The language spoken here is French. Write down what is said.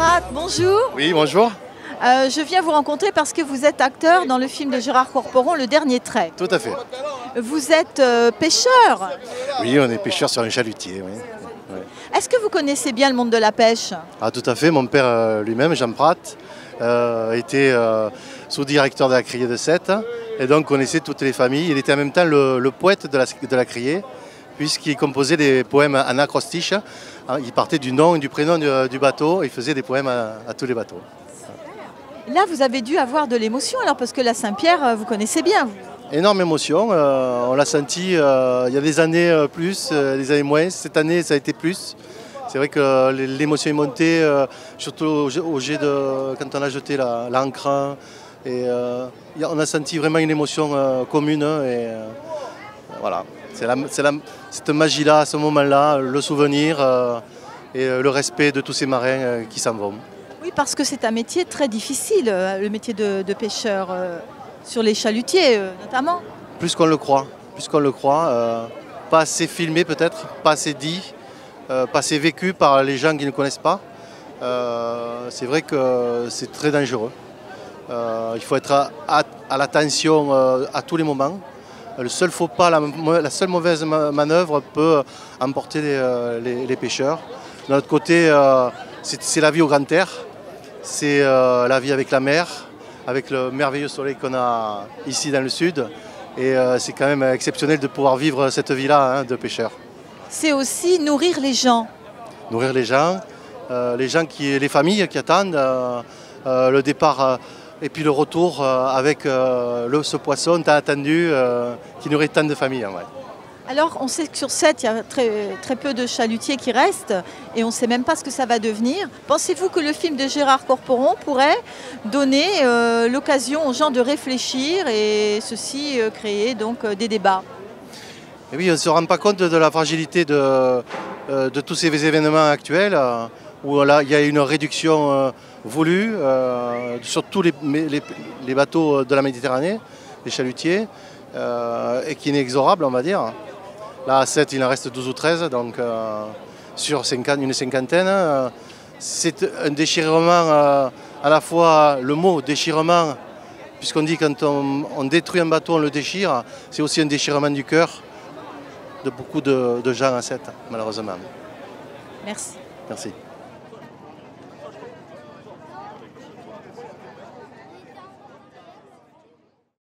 Prat, bonjour. Oui, bonjour. Je viens vous rencontrer parce que vous êtes acteur dans le film de Gérard Corporon, Le Dernier Trait. Tout à fait. Vous êtes pêcheur. Oui, on est pêcheur sur un chalutier. Oui. Oui. Est-ce que vous connaissez bien le monde de la pêche? Ah, tout à fait. Mon père lui-même, Jean Prat, était sous-directeur de la criée de Sète et donc connaissait toutes les familles. Il était en même temps le poète de la criée, puisqu'il composait des poèmes en acrostiche. Il partait du nom et du prénom du bateau et il faisait des poèmes à tous les bateaux. Là, vous avez dû avoir de l'émotion, alors, parce que la Saint-Pierre, vous connaissez bien. Énorme émotion, on l'a senti il y a des années plus, des années moins. Cette année, ça a été plus. C'est vrai que l'émotion est montée, surtout au jet de quand on a jeté l'ancre. Et on a senti vraiment une émotion commune. Et voilà, cette magie-là, à ce moment-là, le souvenir et le respect de tous ces marins qui s'en vont. Oui, parce que c'est un métier très difficile, le métier de pêcheur, sur les chalutiers notamment. Plus qu'on le croit, pas assez filmé peut-être, pas assez dit, pas assez vécu par les gens qui ne connaissent pas. C'est vrai que c'est très dangereux. Il faut être à l'attention à tous les moments. Le seul faux pas, la seule mauvaise manœuvre peut emporter les pêcheurs. De notre côté, c'est la vie au grand air. C'est la vie avec la mer, avec le merveilleux soleil qu'on a ici dans le sud. Et c'est quand même exceptionnel de pouvoir vivre cette vie-là de pêcheur. C'est aussi nourrir les gens. Nourrir les gens les familles qui attendent le départ et puis le retour avec ce poisson tant attendu qui nourrit tant de familles. Ouais. Alors, on sait que sur Sète, il y a très peu de chalutiers qui restent et on ne sait même pas ce que ça va devenir. Pensez-vous que le film de Gérard Corporon pourrait donner l'occasion aux gens de réfléchir et ceci créer donc des débats? Et oui, on ne se rend pas compte de la fragilité de tous ces événements actuels où là, il y a une réduction voulue sur tous les bateaux de la Méditerranée, les chalutiers, et qui est inexorable, on va dire. Là, à 7, il en reste 12 ou 13, donc sur une cinquantaine. C'est un déchirement, à la fois le mot déchirement, puisqu'on dit quand on détruit un bateau, on le déchire, c'est aussi un déchirement du cœur de beaucoup de gens à 7, malheureusement. Merci. Merci.